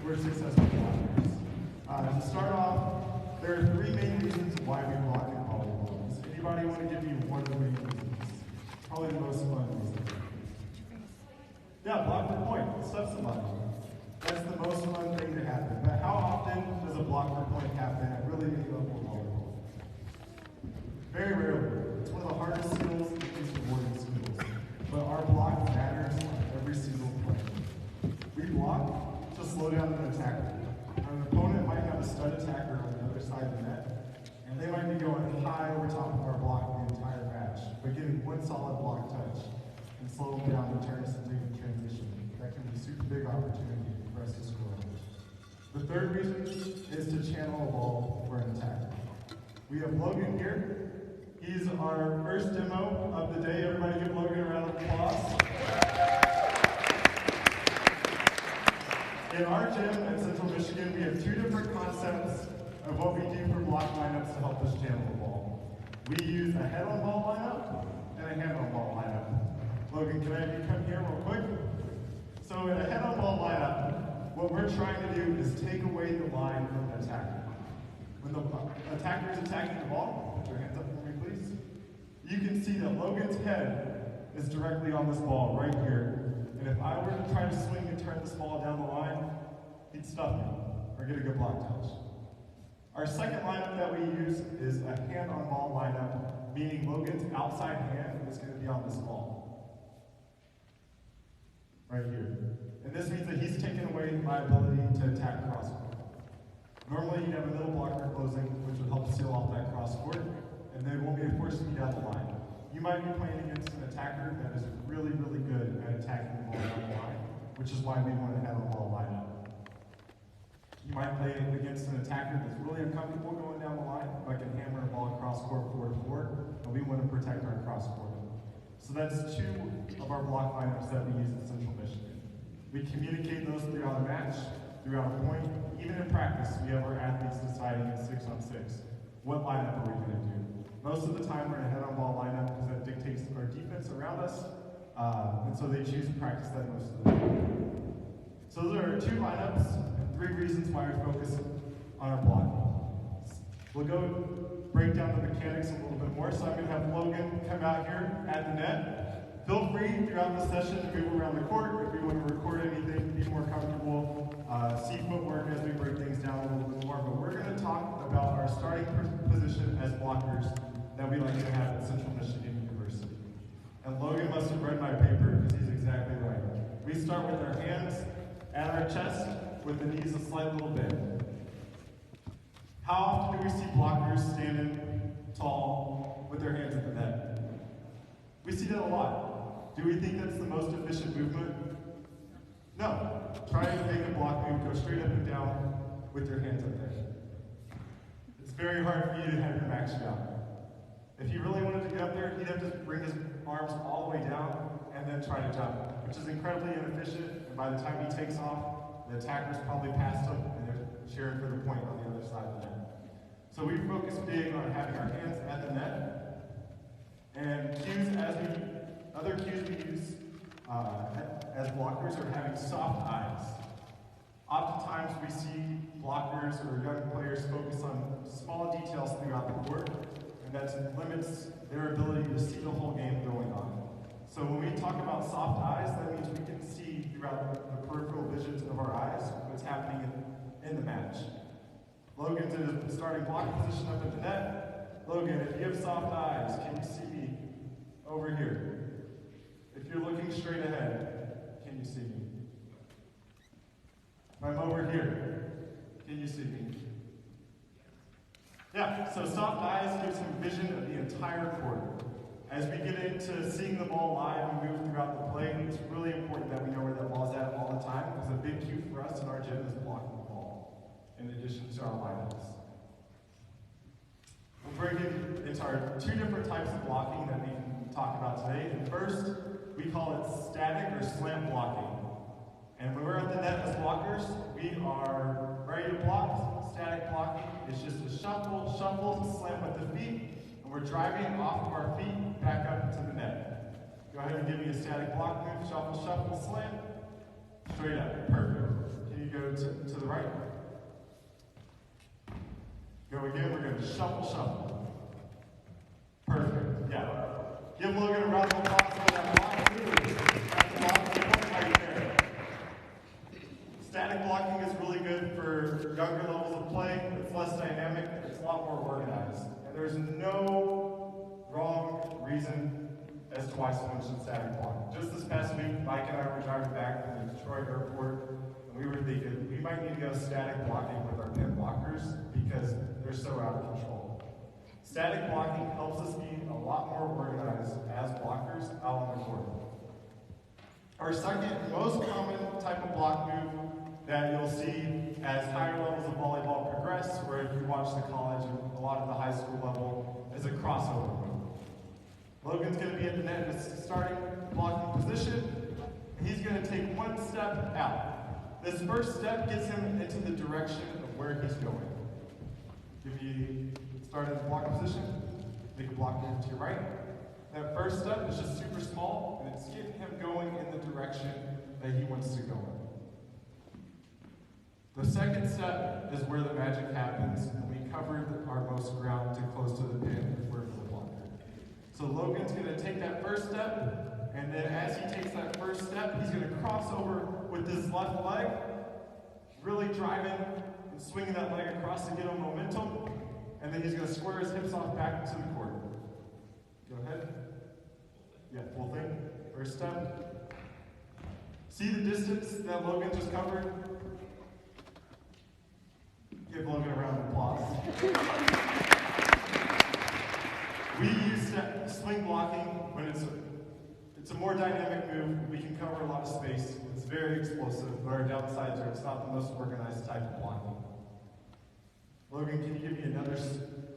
we're successful blockers. To start off, there are three main reasons why we block in volleyball. Does anybody want to give me one of the main reasons? Probably the most fun reason. Yeah, block for point, stuff somebody. That's the most fun thing to happen. But how often does a block for point happen at really any level of volleyball? Very rarely. It's one of the hardest skills and least rewarding skills. But our block matters on every single play. We block to slow down an attacker. An opponent might have a stud attacker on the other side of the net, and they might be going high over top of our block the entire match, but getting one solid block touch and slow them down and turn us into a transition. That can be a super big opportunity for us to score. The third reason is to channel a ball for an attacker. We have Logan here. He's our first demo of the day. Everybody give Logan a round of applause. In our gym at Central Michigan, we have two different concepts of what we do for block lineups to help us channel the ball. We use a head-on-ball lineup and a hand-on-ball lineup. Logan, can I have you come here real quick? So in a head-on-ball lineup, what we're trying to do is take away the line from the attacker. When the attacker is attacking the ball, put your hands up for me, please. You can see that Logan's head is directly on this ball right here. And if I were to try to swing and turn this ball down the line, he'd stuff me or get a good block touch. Our second lineup that we use is a hand-on-ball lineup, meaning Logan's outside hand is going to be on this ball. Right here. And this means that he's taken away my ability to attack cross-court. Normally you'd have a middle blocker closing, which would help seal off that cross-court, and they won't be forcing you down the line. You might be playing against an attacker that is really, really good at attacking the ball down the line, which is why we want to have a ball lineup. You might play against an attacker that's really uncomfortable going down the line, but can hammer a ball across court 4-4, and we want to protect our cross court. So that's two of our block lineups that we use at Central Michigan. We communicate those throughout a match, throughout a point. Even in practice, we have our athletes deciding in 6-on-6, what lineup are we going to do? Most of the time, we're in a head-on-ball lineup because that dictates our defense around us, and so they choose to practice that most of the time. So those are our two lineups, and three reasons why we focus on our blocking. We'll go break down the mechanics a little bit more, so I'm going to have Logan come out here at the net. Feel free throughout the session to move around the court. If we want to record anything, be more comfortable, see footwork as we break things down a little bit more, but we're going to talk about our starting position as blockers that we like to have at Central Michigan University. And Logan must have read my paper because he's exactly right. We start with our hands at our chest with the knees a slight little bend. How often do we see blockers standing tall with their hands at the net? We see that a lot. Do we think that's the most efficient movement? No. Try to make a block move, go straight up and down with your hands up there. It's very hard for you to have your max out. If he really wanted to get up there, he'd have to bring his arms all the way down and then try to jump, which is incredibly inefficient, and by the time he takes off, the attacker's probably past him, and they're cheering for the point on the other side of the net. So we focus big on having our hands at the net, and other cues we use as blockers are having soft eyes. Oftentimes we see blockers or young players focus on small details throughout the court, and that limits their ability to see the whole game going on. So when we talk about soft eyes, that means we can see throughout the peripheral visions of our eyes what's happening in the match. Logan's in a starting block position up at the net. Logan, if you have soft eyes, can you see me over here? If you're looking straight ahead, can you see me? If I'm over here, can you see me? Yeah, so soft eyes gives him vision of the entire court. As we get into seeing the ball live and move throughout the play, it's really important that we know where that ball's at all the time, because a big cue for us in our gym is blocking the ball, in addition to our lineups. We'll break it into our two different types of blocking that we can talk about today. And first, we call it static or slant blocking. And when we're at the net as blockers, we are ready to block. Static blocking is just a shuffle, slant with the feet, and we're driving off of our feet back up to the net. Go ahead and give me a static block move, shuffle, slant, straight up, perfect. Can you go to again, we're going to shuffle, shuffle. Perfect, yeah. Give Logan a round of applause for that block, too. That's a lot of point right there. Static blocking is really good for younger levels of play. It's less dynamic, it's a lot more organized. And there's no wrong reason as to why someone should static block. Just this past week, Mike and I were driving back from the Detroit airport, and we were thinking, we might need to go static blocking with our pin blockers because they're so out of control. Static blocking helps us be a lot more organized as blockers out on the court. Our second most common type of block move that you'll see as higher levels of volleyball progress, or if you watch the college and a lot of the high school level, is a crossover move. Logan's going to be at the net in his starting blocking position, and he's going to take one step out. This first step gets him into the direction of where he's going. If you start in the blocking position, make a block move to your right. That first step is just super small, and it's getting him going in the direction that he wants to go in. The second step is where the magic happens, and we covered our most ground too close to the pin with where the blocker. So Logan's going to take that first step, and then as he takes that first step, he's going to cross over with his left leg, really driving and swinging that leg across to get him momentum, and then he's going to square his hips off back into the court. Go ahead. Yeah, full thing. First step. See the distance that Logan just covered? Give Logan a round of applause. We use swing blocking when it's a more dynamic move. We can cover a lot of space. It's very explosive, but our downsides are it's not the most organized type of blocking. Logan, can you give me another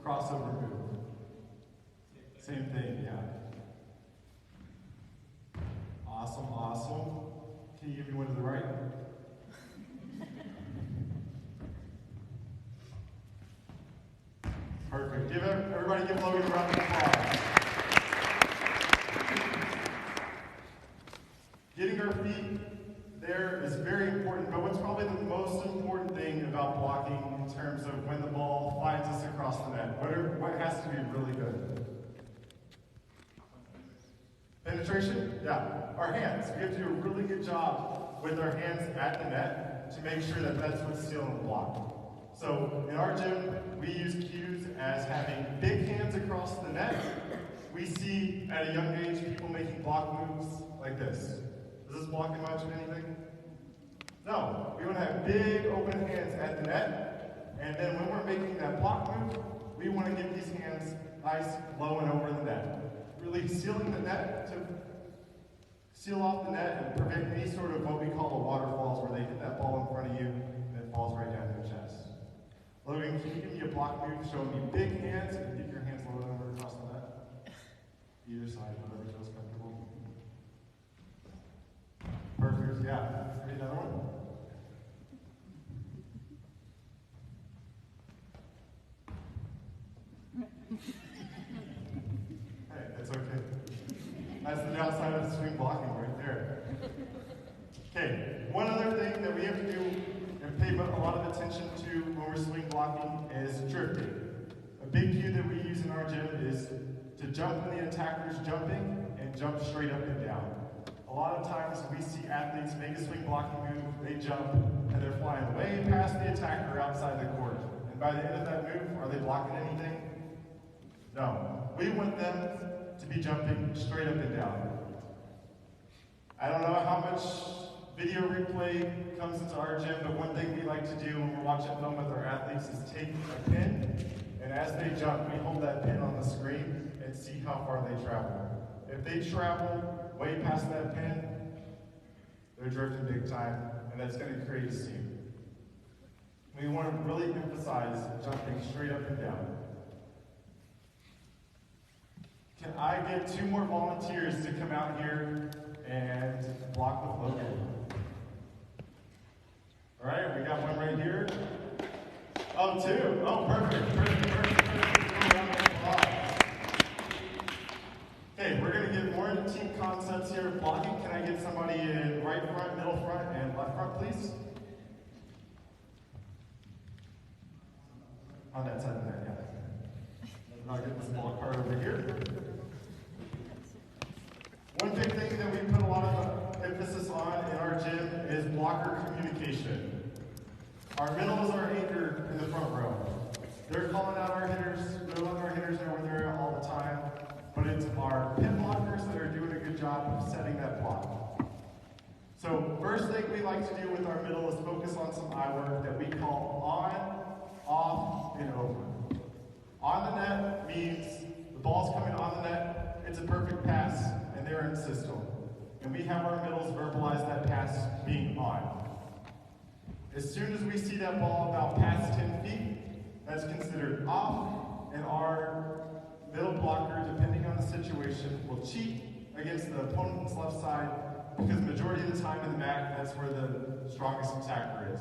crossover move? Same thing, yeah. Awesome, awesome. Can you give me one to the right? Perfect. Everybody give Logan a round of applause. Getting our feet there is very important, but what's probably the most important thing about blocking in terms of when the ball finds us across the net? What has to be really good? Penetration? Yeah. Our hands. We have to do a really good job with our hands at the net to make sure that that's what's sealing the block. So in our gym, we use cues as having big hands across the net. We see at a young age people making block moves like this. Does this block much of anything? No. We want to have big open hands at the net. And then when we're making that block move, we want to get these hands nice, low, and over the net. Really sealing the net to seal off the net and prevent any sort of what we call a waterfalls, where they hit that ball in front of you and it falls right down your chest. Logan, can you give me a block move showing me big hands and get your hands low and over across the net? Either side, whatever feels comfortable. Perfect, yeah. Ready another one? Hey, that's okay. That's the downside of swing blocking right there. Okay, one other thing that we have to do and pay a lot of attention to when we're swing blocking is drifting. A big cue that we use in our gym is to jump when the attacker's jumping and jump straight up and down. A lot of times we see athletes make a swing blocking move, they jump, and they're flying way past the attacker outside the court. And by the end of that move, are they blocking anything? No. We want them to be jumping straight up and down. I don't know how much video replay comes into our gym, but one thing we like to do when we're watching film with our athletes is take a pin, and as they jump, we hold that pin on the screen and see how far they travel. If they travel way past that pin, they're drifting big time, and that's going to create a seam. We want to really emphasize jumping straight up and down. Can I get 2 more volunteers to come out here and block with Logan? All right, we got one right here. Oh, 2. Oh, perfect. Okay, we're going to get more into team concepts here of blocking. Can I get somebody in right front, middle front, and left front, please? On that side of the net, yeah. I'll get this ball card over here. One big thing that we put a lot of emphasis on in our gym is blocker communication. Our middle is our anchor in the front row. They're calling out our hitters, they're letting our hitters know where they're at all the time, but it's our pin blockers that are doing a good job of setting that block. So first thing we like to do with our middle is focus on some eye work that we call on, off, and over. On the net means the ball's coming on the net, it's a perfect pass, and they're in system. And we have our middles verbalize that pass being on. As soon as we see that ball about past 10 feet, that's considered off, and our middle blocker, depending on the situation, will cheat against the opponent's left side, because the majority of the time in the MAC, that's where the strongest attacker is.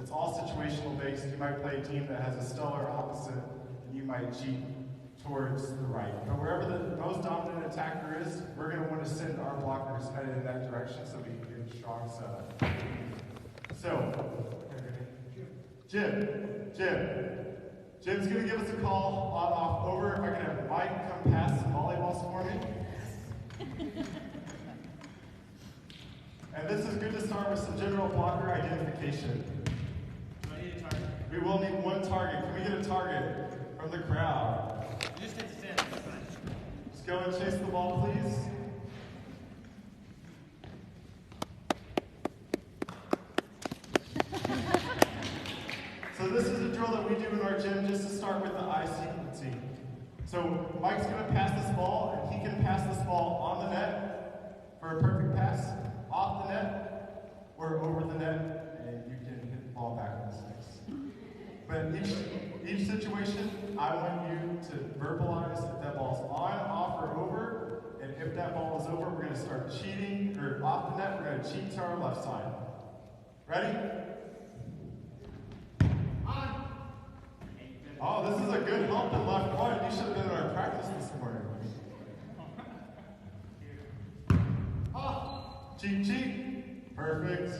It's all situational based. You might play a team that has a stellar opposite, and you might cheat towards the right. But wherever the most dominant attacker is, we're going to want to send our blockers headed in that direction so we can get a strong setup. So, Jim's going to give us a call on off over. If I can have Mike come pass some volleyballs for me. And this is good to start with some general blocker identification. Do I need a target? We will need one target. Can we get a target from the crowd? You just hit the stand, that's fine. Just go and chase the ball, please. So this is a drill that we do in our gym just to start with the eye sequencing. So Mike's going to pass this ball, and he can pass this ball on the net for a perfect pass, off the net, or over the net, and you can hit the ball back in the sticks. But each situation, I want you to verbalize if that ball's on, off, or over, and if that ball is over, we're going to start cheating, or off the net, we're going to cheat to our left side. Ready? Oh, this is a good hump in left point. You should have been in our practice this morning. Cheat, cheat. Perfect.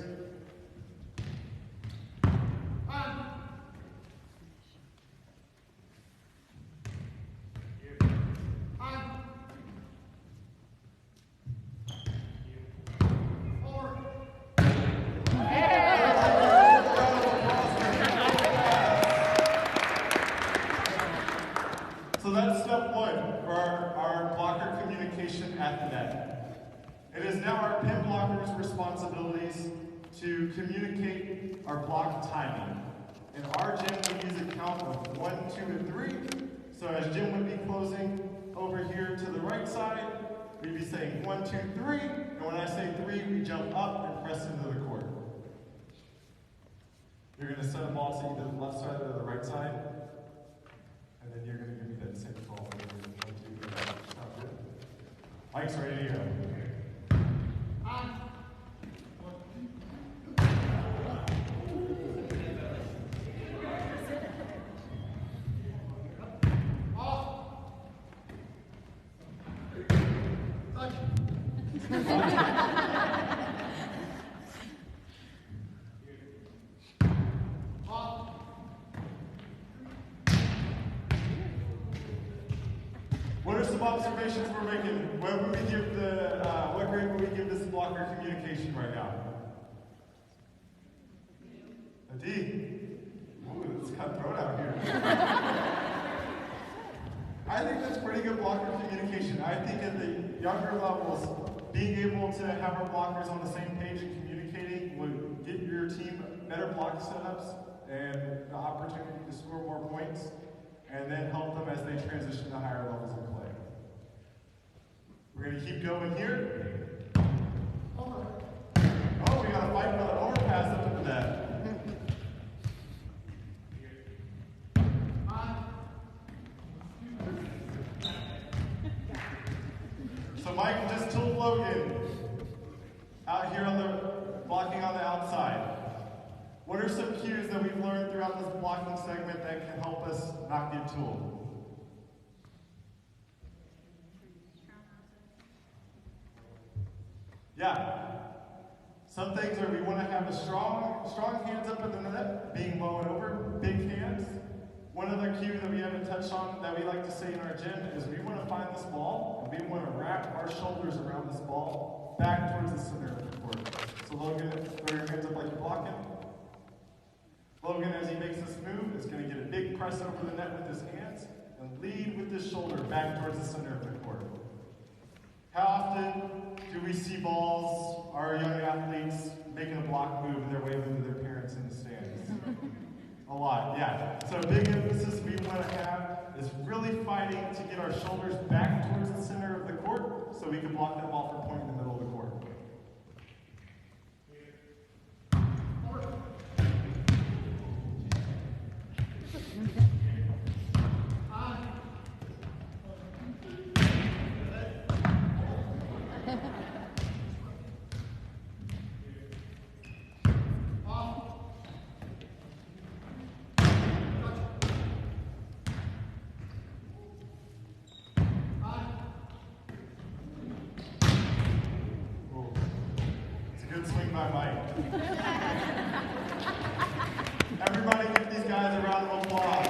So that's step one for our blocker communication at the net. It is now our pin blocker's responsibilities to communicate our block timing. In our gym, we use a count of 1, 2, and 3. So as Jim would be closing over here to the right side, we'd be saying 1, 2, 3. And when I say 3, we jump up and press into the court. You're going to set a ball to either the left side or the right side. And then you're going to give me that same call. Sound good? Mike's ready to go. What are some observations we're making? What grade would we give this blocker communication right now? A D. Ooh, it's cutthroat out here. I think that's pretty good blocker communication. I think at the younger levels, being able to have our blockers on the same page and communicating would get your team better block setups and the opportunity to score more points, and then help them as they transition to higher levels of play. We're going to keep going here. Over. Oh, we got to fight for the overpass up to the net. So Mike just told Logan out here on the blocking on the outside. What are some cues that we've learned throughout this blocking segment that can help us not get tooled? Yeah. Some things are we want to have a strong hands up in the net, being low and over, big hands. One One other cue that we haven't touched on that we like to say in our gym is we want to find this ball and we want to wrap our shoulders around this ball back towards the center of the court. So Logan, throw your hands up like you're blocking. Logan, as he makes this move, is going to get a big press over the net with his hands and lead with his shoulder back towards the center of the court. How often do we see balls, our young athletes, making a block move and they're waving to their parents in the stands? A lot, yeah. So a big emphasis we want to have is really fighting to get our shoulders back towards the center of the court so we can block that ball for point in the middle of the court. Good swing by Mike. Everybody give these guys a round of applause.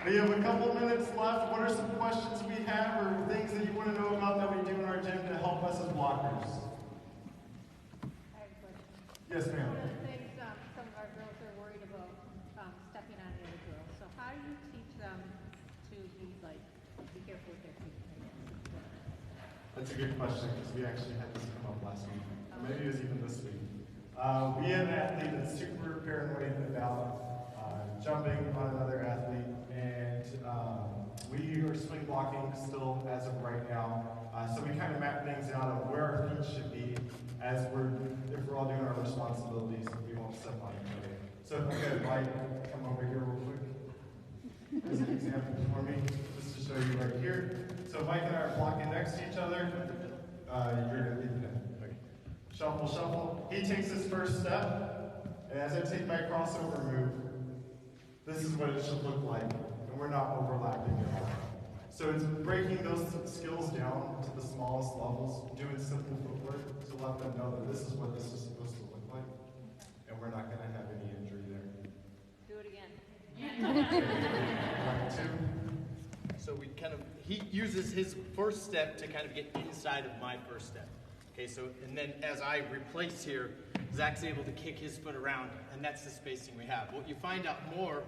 We have a couple minutes left. What are some questions we have or things that you want to know about that we do in our gym to help us as blockers? I have a question. Yes, ma'am. One of the things some of our girls are worried about stepping on the other girls. So how do you teach them to be careful with their feet? That's a good question because we actually had this come up last week. Or maybe it was even this week. We had an athlete that's super paranoid about jumping on another athlete, and we are swing blocking still as of right now. So we kind of map things out of where our feet should be as if we're all doing our responsibilities, we won't step on each other. So if I could, Mike, come over here real quick. As an example for me, just to show you right here. So Mike and I are blocking next to each other. You're going to leave it. Okay. Shuffle, shuffle. He takes his first step, and as I take my crossover move, this is what it should look like, and we're not overlapping at all. So it's breaking those skills down to the smallest levels, doing simple footwork to let them know that this is what this is supposed to look like, and we're not going to have any injury there. Do it again. Two. So he uses his first step to kind of get inside of my first step. Okay, so, and then as I replace here, Zach's able to kick his foot around, and that's the spacing we have. What you find out more,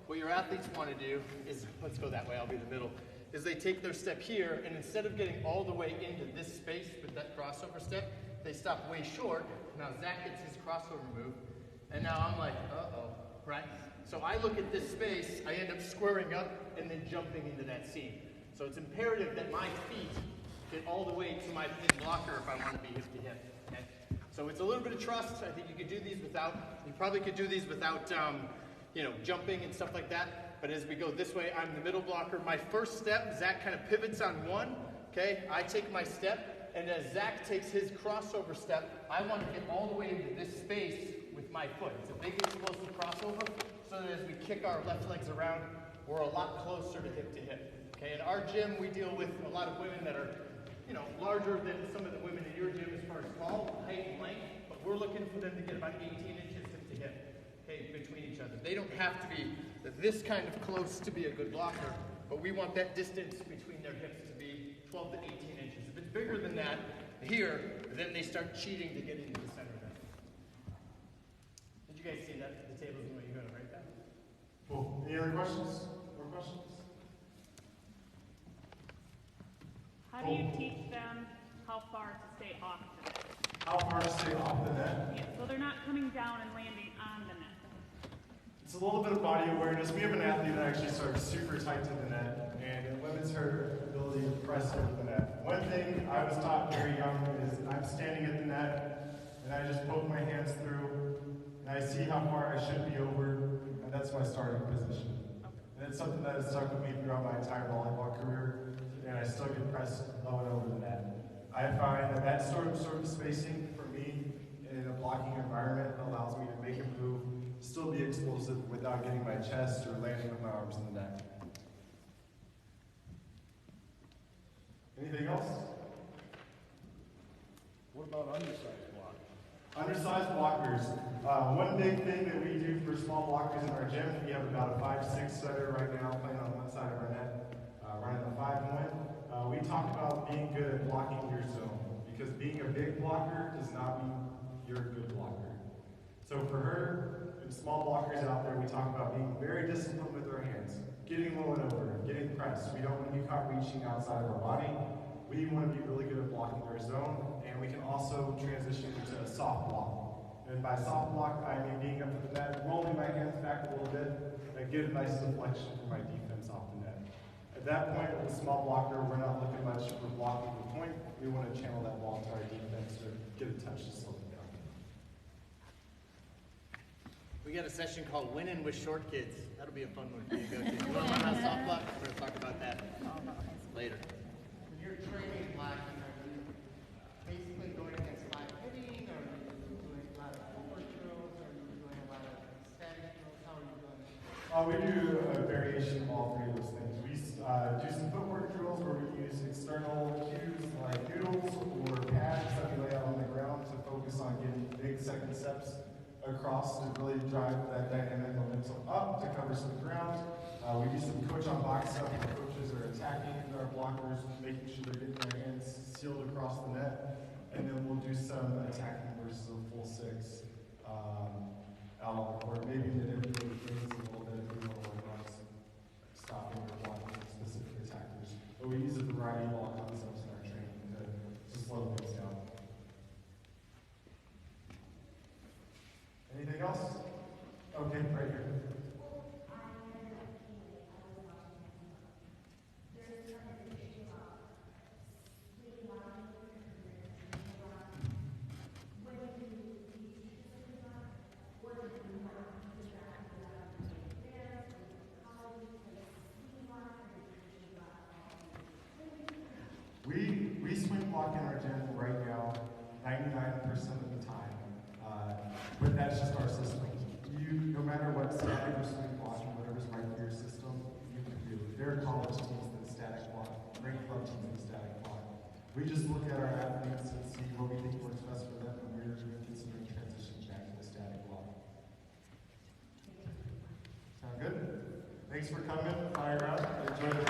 what your athletes want to do is, let's go that way, I'll be the middle, is they take their step here, and instead of getting all the way into this space with that crossover step, they stop way short. Now Zach gets his crossover move, and now I'm like, uh-oh, right? So I look at this space, I end up squaring up and then jumping into that seam. So it's imperative that my feet get all the way to my pin blocker if I want to be hip to hip. Okay? So it's a little bit of trust. I think you could do these without, you probably could do these without, jumping and stuff like that. But as we go this way, I'm the middle blocker. My first step, Zach kind of pivots on one. Okay, I take my step, and as Zach takes his crossover step, I want to get all the way into this space with my foot. It's a big explosive crossover, so that as we kick our left legs around, we're a lot closer to hip. Okay, in our gym, we deal with a lot of women that are, larger than some of the women in your gym as far as tall, height, and length, but we're looking for them to get about 18 inches hip to hip, okay, between each other. They don't have to be this kind of close to be a good blocker, but we want that distance between their hips to be 12 to 18 inches. If it's bigger than that here, then they start cheating to get into the center there. Did you guys see that? The table's the way you go, right? That? Cool. Any other questions? More questions? How do you teach them how far to stay off the net? How far to stay off the net? Yeah, so they're not coming down and landing on the net. It's a little bit of body awareness. We have an athlete that actually starts super tight to the net, and it limits her ability to press over the net. One thing I was taught very young is I'm standing at the net, and I just poke my hands through, and I see how far I should be over, and that's my starting position. And it's something that has stuck with me throughout my entire volleyball career, and I still get pressed low and over the net. I find that sort of spacing for me in a blocking environment allows me to make a move, still be explosive without getting my chest or landing with my arms in the net. Anything else? What about undersized block? Undersized blockers. One big thing that we do for small blockers in our gym, we have about a 5'6" setter right now playing on one side of our net, running the 5-1. We talk about being good at blocking your zone, because being a big blocker does not mean you're a good blocker. So for her, and small blockers out there, we talk about being very disciplined with our hands, getting low and over, getting pressed. We don't want to be caught reaching outside of our body. We want to be really good at blocking our zone, and we can also transition into a soft block. And by soft block, I mean being up to the net, rolling my hands back a little bit, and get a nice deflection for my defense off the net. At that point, with a small blocker, we're not looking much for blocking the point. We want to channel that ball to our defense or get a touch to slow it down. We got a session called Winning with Short Kids. That'll be a fun one for you to go to. You want to learn how to soft block? We're going to talk about that later. When you're training blocking, are you basically going against live hitting, or are you doing a lot of footwork drills, or are you doing a lot of static drills? How are you doing? We do a variation of all three of those things. We do some footwork drills where we use external cues like noodles or pads that we lay out on the ground to focus on getting big second steps across to really drive that dynamic momentum up to cover some ground. We do some coach on box stuff where coaches are attacking our blockers, making sure they're getting their hands sealed across the net. And then we'll do some attacking versus a full 6 out on the court. Maybe the individual things a little bit if we want to work on stopping or blocking specific attackers. But we use a variety of all concepts in our training to slow things down. Anything else? Okay, right here. We swing block in our gym right now 99% of the time, but that's just our system. You, no matter what static or swing blocking, whatever's right for your system, you can do. There are college teams that static block, great club teams that static block. We just look at our athletes and see what we think works best for them, and we're considering transition back to the static block. Sound good? Thanks for coming. Fire out. Enjoy the